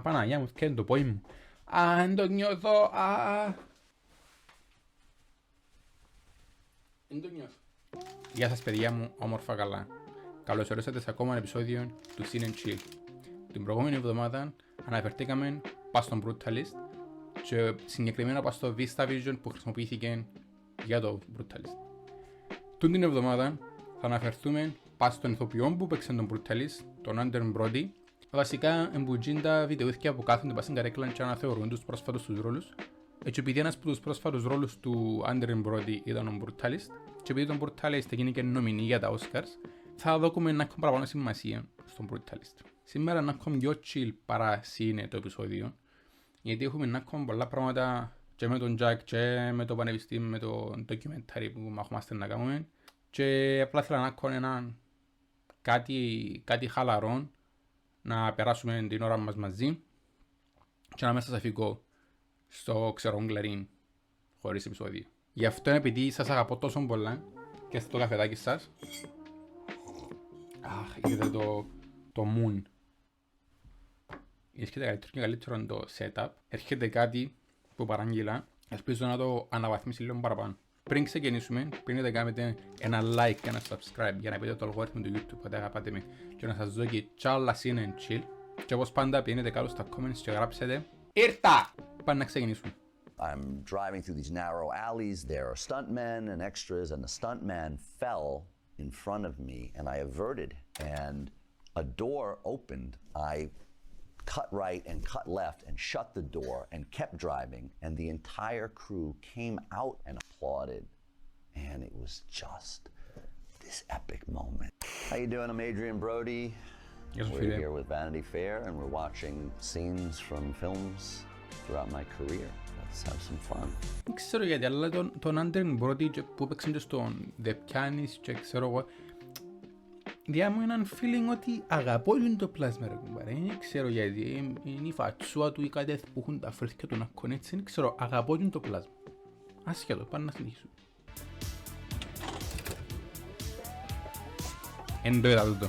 Παναγιά μου, φτιάχνει το πόη μου. Δεν το νιώθω. Δεν το νιώθω. Γεια σας παιδιά μου, όμορφα καλά. Καλώς ορίσατε σε ακόμα ένα επεισόδιο του CINE Chill. Την προηγούμενη εβδομάδα αναφερθήκαμε πάνω στον Brutalist και συγκεκριμένα πάνω στο VistaVision που χρησιμοποιήθηκε για το Brutalist. Τούτη την εβδομάδα θα αναφερθούμε πάνω στον ηθοποιό που παίξε τον Brutalist, τον ADRIEN BRODY. Βασικά εμπούτζουν τα βιντεοίθηκια που κάθονται πάνω στην καρέκλα και αναθεωρούν τους πρόσφατους τους ρόλους. Έτσι επειδή ένας από τους πρόσφατους ρόλους του ADRIEN BRODY ήταν ο Brutalist και επειδή τον Brutalist έγινε και νομινή για τα Oscars, θα δώσουμε να έχουμε παραπάνω σημασία στον Brutalist. Σήμερα να έχουμε πιο chill παρά CINE το επεισόδιο, γιατί έχουμε να έχουμε πολλά πράγματα και με τον Jack και με το πανεπιστήμιο, με το documentary που μαχόμαστε να κάνουμε και απλά θέλω να έχουμε ένα κάτι χαλαρό να περάσουμε την ώρα μας μαζί και να μέσα σας αφήκω στο ξερόγκλαριν χωρίς επεισόδιο. Γι' αυτό επειδή σας αγαπώ τόσο πολλά και στο καφεδάκι σας, είδατε το moon. Έρχεται καλύτερο και καλύτερο το setup. Έρχεται κάτι που παράγγειλα. Ελπίζω να το αναβαθμίσει λίγο παραπάνω. Πριν ξεκινήσουμε, πριν να κάνετε ένα like και ένα subscribe για να πείτε το αλγόριθμο του YouTube που αγαπάτε με και να σας δω και κι άλλα CINE chill. Και όπως πάντα πηγαίνετε κάτω στα comments και γράψετε ήρθα! Πάμε να ξεκινήσουμε. I'm driving through these narrow alleys. There are stuntmen and extras, and the stuntman fell in front of me, and I averted, and a door opened. I cut right and cut left and shut the door and kept driving, and the entire crew came out and applauded, and it was just this epic moment. How you doing? I'm Adrien Brody. Yes, we're here with Vanity Fair, and we're watching scenes from films throughout my career. Let's have some fun. Δεν ξέρω γιατί, αλλά τον ADRIEN BRODY που παίξαν και στον The Pianist και ξέρω εγώ, διά μου έναν feeling ότι αγαπώ λίγο το πλάσμα ρε κουμπάρε. Δεν ξέρω γιατί, είναι η φατσούα του ή κάτι που έχουν τα φρέσκια του να κονέτσι, δεν ξέρω, αγαπώ λίγο το πλάσμα. Ασχέτω, πάνε να συνεχίσουμε. Εν το είδα τούτο.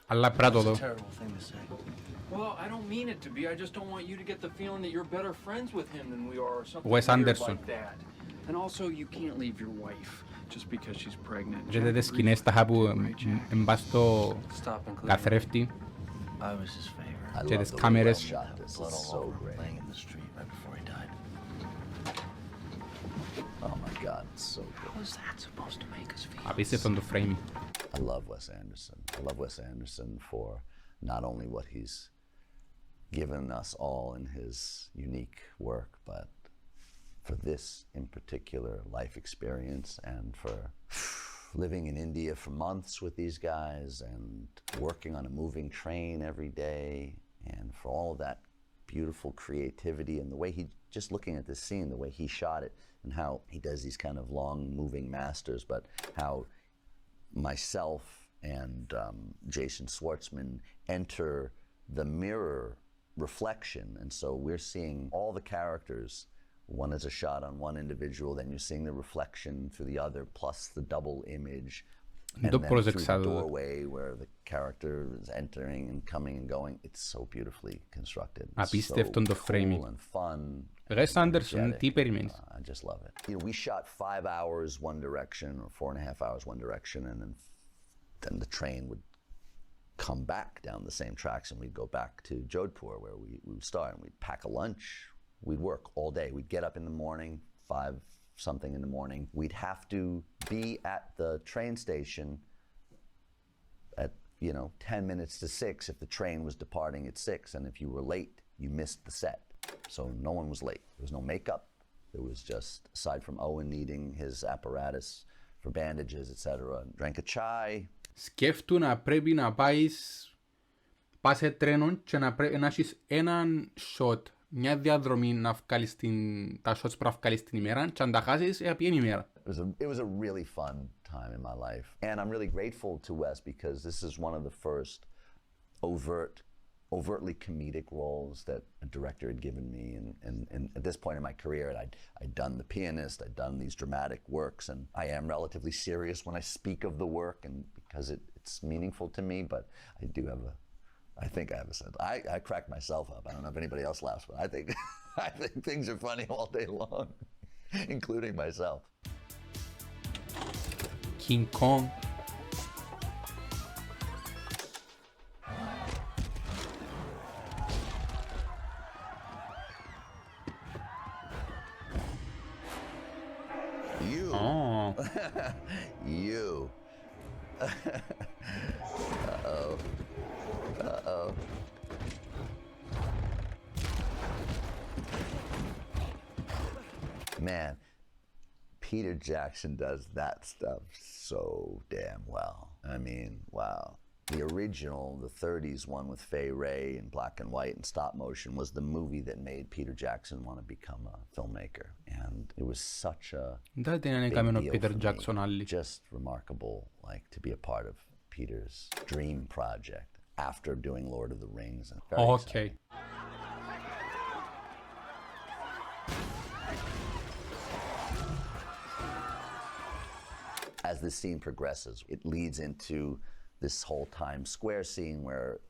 Αλλά πρέπει να το δω. Well, I don't mean it to be. I just don't want you to get the feeling that you're better friends with him than we are or something Wes weird Anderson. like that. And also, you can't leave your wife just because she's pregnant. Και τέτοιες σκηνές τα χάπου εμπάς στο καθρέφτη I was his favorite. I και love τις the way κάμερες. well shot this. It's so great. Laying in the street right before he died. Oh my God, it's so good. How is that supposed to make us feel? Απίστευτον το framing. I love Wes Anderson. I love Wes Anderson for not only what he's given us all in his unique work, but for this in particular life experience and for living in India for months with these guys and working on a moving train every day and for all of that beautiful creativity and the way he, just looking at this scene, the way he shot it and how he does these kind of long moving masters, but how myself and Jason Schwartzman enter the mirror reflection, and so we're seeing all the characters. One is a shot on one individual, then you're seeing the reflection through the other, plus the double image, and then through the doorway where the character is entering and coming and going. It's so beautifully constructed. Απίστευτον το framing. Cool and fun. Wes Anderson, τι περιμένεις? I just love it. You know, we shot 5 hours one direction or 4.5 hours one direction, and then the train would come back down the same tracks, and we'd go back to Jodhpur where we would start, and we'd pack a lunch. We'd work all day. We'd get up in the morning, 5 something in the morning. We'd have to be at the train station at 10 minutes to 6 if the train was departing at 6, and if you were late, you missed the set. So no one was late. There was no makeup. There was just, aside from Owen needing his apparatus for bandages, etc., drank a chai. Σκέφτου να πρέπει να πας σε τρένο και να έχεις έναν shot, μια διαδρομή να βγάλεις τα shots που να βγάλεις την ημέρα και αν τα χάσεις, πιένει η ημέρα. It was a really fun time in my life. And I'm really grateful to Wes because this is one of the first overtly comedic roles that a director had given me. And at this point in my career, I'd done The Pianist, I'd done these dramatic works, and I am relatively serious when I speak of the work and because it's meaningful to me, but I do have a I think I have a sense. I crack myself up. I don't know if anybody else laughs, but I think I think things are funny all day long, including myself. King Kong. You. Oh. You. Uh-oh. Uh-oh. Man, Peter Jackson does that stuff so damn well. I mean, wow. The original, the 30s one with Fay Wray in black and white and stop motion was the movie that made Peter Jackson want to become a filmmaker. And it was such a Δεν την big έκαμε ο deal Peter for Jackson me. άλλη. Just remarkable, like, to be a part of Peter's dream project after doing Lord of the Rings. And very exciting. Okay. As this scene progresses, it leads into this whole Times Square scene where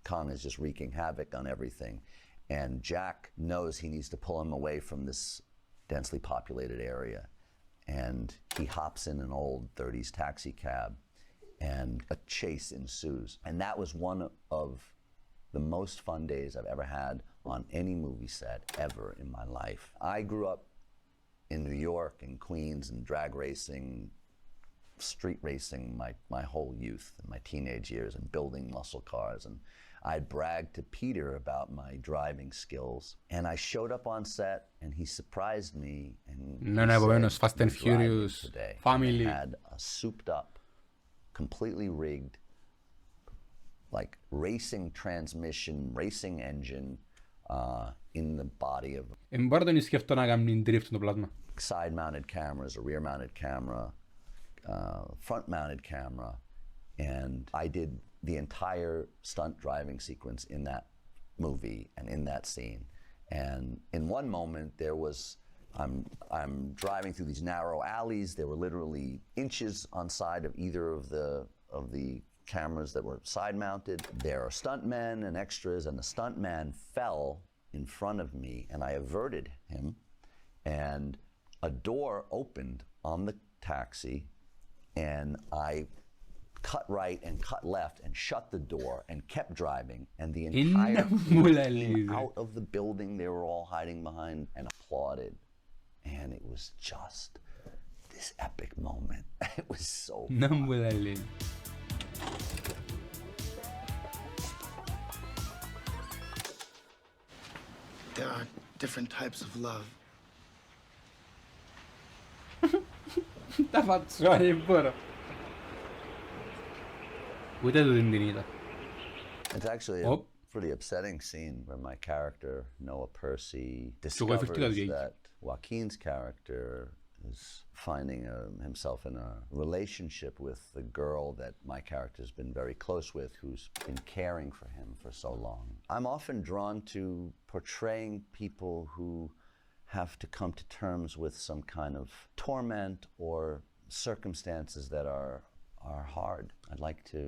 Kong is just wreaking havoc on everything. And Jack knows he needs to pull him away from this densely populated area. And he hops in an old 30s taxi cab and a chase ensues. And that was one of the most fun days I've ever had on any movie set ever in my life. I grew up in New York and Queens and drag racing, street racing my whole youth and my teenage years and building muscle cars. And I'd bragged to Peter about my driving skills. And I showed up on set and he surprised me and No, no, επομένως, Fast and Furious, family. had a souped up, completely rigged, like racing transmission, racing engine in the body of Εν μπορώ τον σκεφτώ να κάνει drift το πλάσμα. side-mounted cameras, a rear-mounted camera, front-mounted camera, and I did the entire stunt driving sequence in that movie and in that scene. And in one moment, there was, I'm driving through these narrow alleys. There were literally inches on side of either of the cameras that were side-mounted. There are stuntmen and extras, and the stuntman fell in front of me, and I averted him, and a door opened on the taxi, and I cut right and cut left and shut the door and kept driving, and the entire came out of the building they were all hiding behind and applauded. And it was just this epic moment. It was so fun. There are different types of love. Τα φατσουά, δεν μπορώ. Ούτε του την είδα. It's actually a pretty upsetting scene where my character, Noah Percy, discovers that Joaquin's character is finding himself in a relationship with the girl that my character's been very close with, who's been caring for him for so long. I'm often drawn to portraying people who have to come to terms with some kind of torment or circumstances that are hard. I'd like to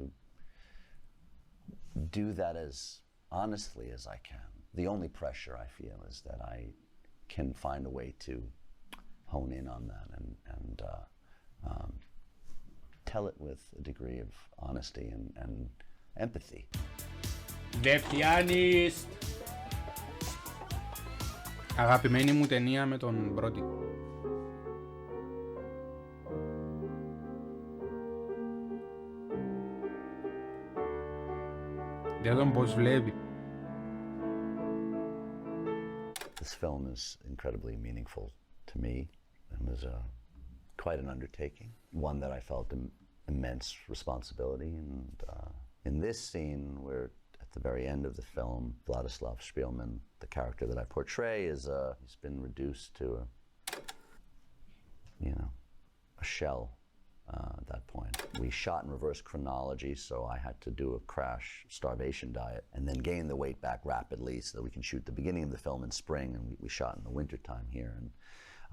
do that as honestly as I can. The only pressure I feel is that I can find a way to hone in on that and tell it with a degree of honesty and empathy. The Pianist. Αγαπημένη μου ταινία με τον BRODY. Δεν τον πώς βλέπει. This film is incredibly meaningful to me. It was quite an undertaking, one that I felt immense responsibility. And in this scene, where at the very end of the film, Vladislav Spielman, the character that I portray, he's been reduced to a shell at that point. We shot in reverse chronology, so I had to do a crash starvation diet and then gain the weight back rapidly so that we can shoot the beginning of the film in spring, and we shot in the wintertime here. And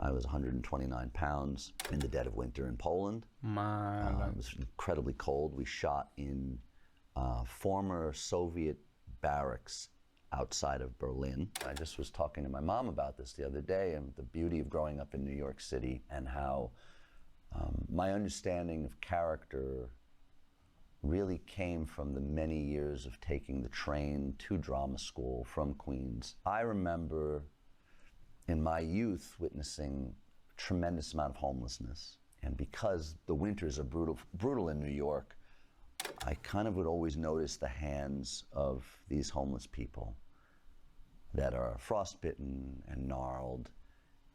I was 129 pounds in the dead of winter in Poland. It was incredibly cold. We shot in former Soviet barracks outside of Berlin. I just was talking to my mom about this the other day and the beauty of growing up in New York City and how my understanding of character really came from the many years of taking the train to drama school from Queens. I remember in my youth witnessing a tremendous amount of homelessness. And because the winters are brutal in New York, I kind of would always notice the hands of these homeless people that are frostbitten and gnarled,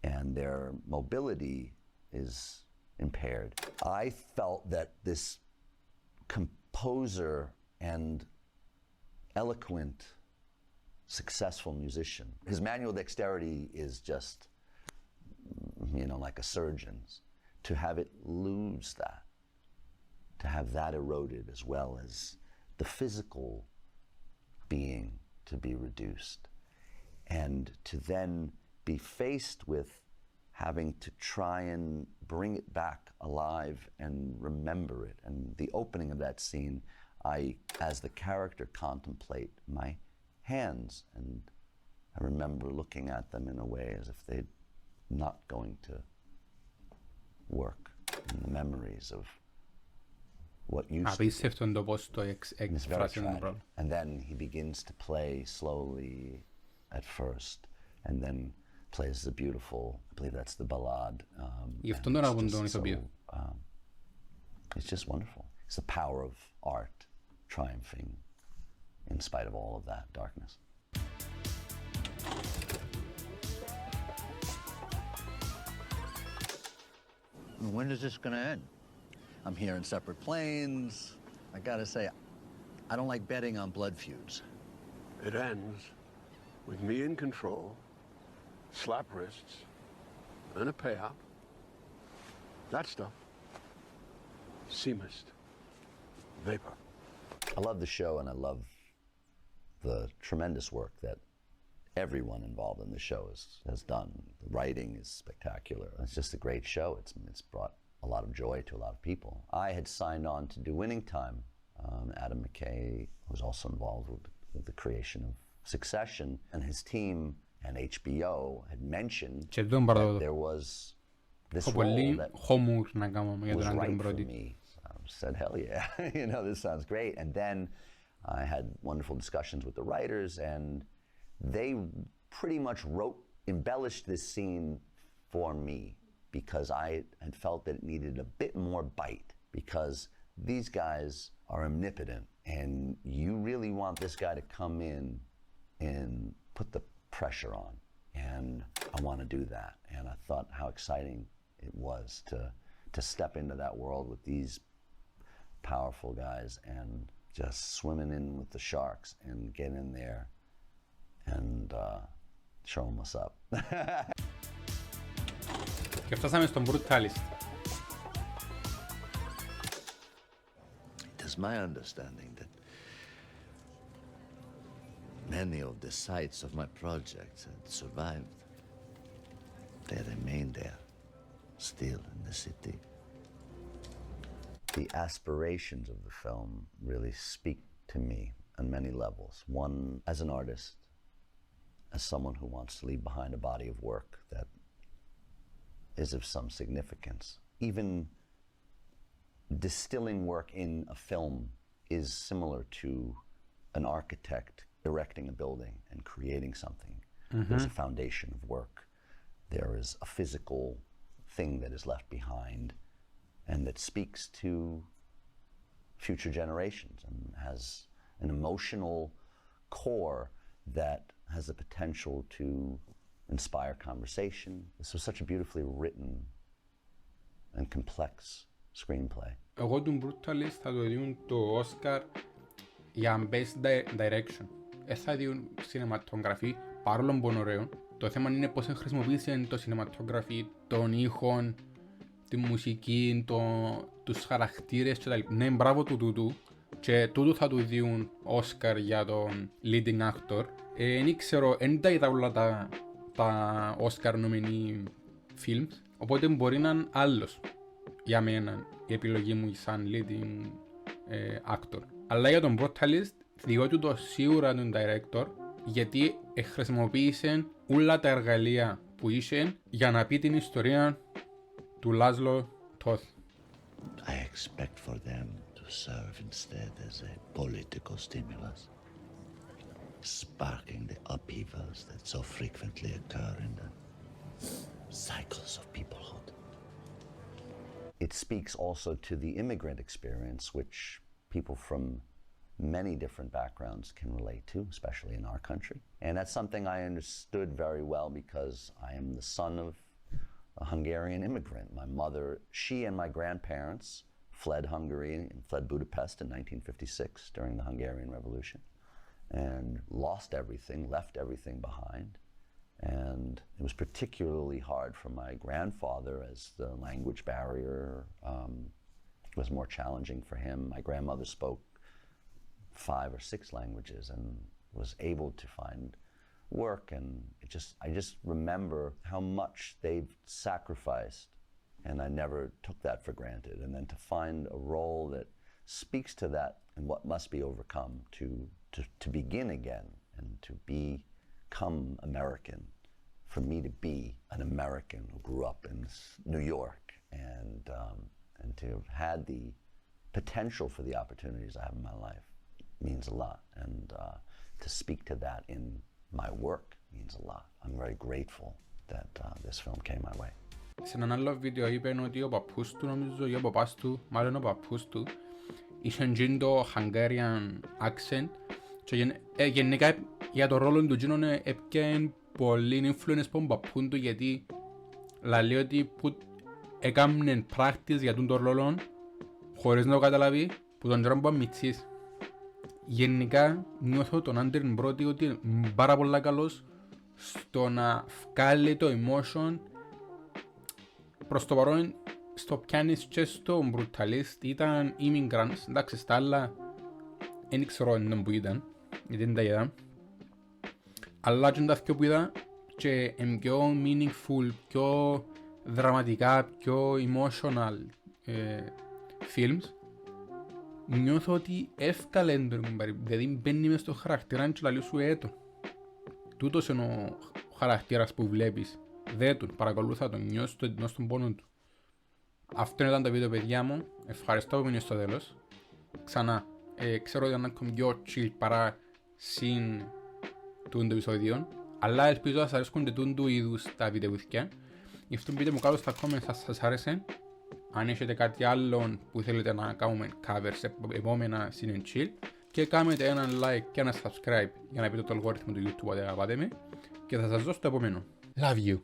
and their mobility is impaired. I felt that this composer and eloquent, successful musician, his manual dexterity is just, like a surgeon's. To have it lose that, to have that eroded as well as the physical being to be reduced, and to then be faced with having to try and bring it back alive and remember it. And the opening of that scene, I, as the character, contemplate my hands, and I remember looking at them in a way as if they're not going to work, and the memories of what used to be. Απίστευτον το πώς το εκφράσει τον πρόβλημα. And then he begins to play slowly at first, and then plays the beautiful, I believe that's the ballade. Γι' αυτόν τον αγαπούν τον ηθοποιό. It's just wonderful. It's the power of art triumphing in spite of all of that darkness. When is this gonna end? I'm here in separate planes. I gotta say, I don't like betting on blood feuds. It ends with me in control, slap wrists, and a payout. That stuff. Sea mist. Vapor. I love the show, and I love the tremendous work that everyone involved in the show has done. The writing is spectacular. It's just a great show. It's brought a lot of joy to a lot of people. I had signed on to do Winning Time. Adam McKay was also involved with the creation of Succession, and his team and HBO had mentioned that there was this role that was right for me. So I said, hell yeah, this sounds great. And then I had wonderful discussions with the writers, and they pretty much embellished this scene for me because I had felt that it needed a bit more bite, because these guys are omnipotent, and you really want this guy to come in and put the pressure on, and I want to do that. And I thought how exciting it was to step into that world with these powerful guys and just swimming in with the sharks and get in there and show them what's up. Και φτάσαμε στον Brutalist. It is my understanding that many of the sites of my projects had survived. They remain there, still in the city. The aspirations of the film really speak to me on many levels. One, as an artist, as someone who wants to leave behind a body of work that is of some significance. Even distilling work in a film is similar to an architect erecting a building and creating something. There's a foundation of work. There is a physical thing that is left behind and that speaks to future generations and has an emotional core that has the potential to inspire conversation. This was such a beautifully written and complex screenplay. Εγώ του Brutalist θα το δίνουν το Oscar για Best Direction. Θα δίνουν cinematography, παρόλο που είναι ωραίο. Το θέμα είναι πώς χρησιμοποίησε το cinematography, τον ήχο, τη μουσική, τους χαρακτήρες και τα λοιπά. Ναι, μπράβο του τούτου. Και τούτου θα του δίνουν Oscar για τον leading actor. Δεν ξέρω, δεν τα είδα όλα τα Oscar nominee films, οπότε μπορεί να είναι άλλος για μένα η επιλογή μου σαν leading actor. Αλλά για τον Brutalist, διότι το σίγουρα τον director, γιατί χρησιμοποίησε όλα τα εργαλεία που είχε για να πει την ιστορία του Λάσλο Τόθ. I expect for them to serve instead as a political stimulus, sparking the upheavals that so frequently occur in the cycles of peoplehood. It speaks also to the immigrant experience, which people from many different backgrounds can relate to, especially in our country. And that's something I understood very well because I am the son of a Hungarian immigrant. My mother, she and my grandparents fled Hungary and fled Budapest in 1956 during the Hungarian Revolution and lost everything, left everything behind. And it was particularly hard for my grandfather as the language barrier was more challenging for him. My grandmother spoke 5 or 6 languages and was able to find work, and I just remember how much they've sacrificed, and I never took that for granted. And then to find a role that speaks to that and what must be overcome to begin again and to become American, for me to be an American who grew up in New York and to have had the potential for the opportunities I have in my life means a lot, and to speak to that in my work means a lot. I'm very grateful that this film came my way. Σε έναν άλλο βίντεο είπε ότι ο παππούς του, νομίζω, ή ο παπάς του, μάλλον ο παππούς του, είχε το Hungarian accent και γενικά για το ρόλο του γίνον έπιαν πολύ influence από τον παππούν του, γιατί λέει ότι που έκαναν practice για τον ρόλο χωρίς να το καταλάβει που τον καιρό που ήταν μητσής. Γενικά νιώθω τον ADRIEN BRODY ότι είναι πάρα πολύ καλός στο να βγάλει το emotion. Προς το παρόν στο πιάνεις και στο Brutalist ήταν immigrants, εντάξει στα άλλα δεν ξέρω αν που ήταν, γιατί δεν τα είδα, αλλά και τα δυο που είδα και είναι πιο meaningful, πιο δραματικά, πιο emotional films. Νιώθω ότι εύκαλε τον κουμπάρι, δηλαδή μπαίνει μες στο χαρακτήρα και λαλεί σου έτο. Τούτος είναι ο χαρακτήρας που βλέπεις. Δε τον, παρακολούθα τον, νιώσου τον πόνο του. Αυτό ήταν το βίντεο, παιδιά μου. Ευχαριστώ που μείνεις στο τέλος. Ξανά, ξέρω ότι ήταν ακόμη πιο chill παρά συν τούντο επεισόδιο, αλλά ελπίζω να σας αρέσκονται τούντου είδους τα βιντεούθηκια. Γι' αυτό πείτε μου κάτω στα comments αν σας άρεσε. Αν έχετε κάτι άλλο που θέλετε να κάνουμε cover σε επόμενα CINE chill, και κάνετε ένα like και ένα subscribe για να πείτε το αλγόριθμο του YouTube ότι αγαπάτε με, και θα σας δώσω το επόμενο. Love you!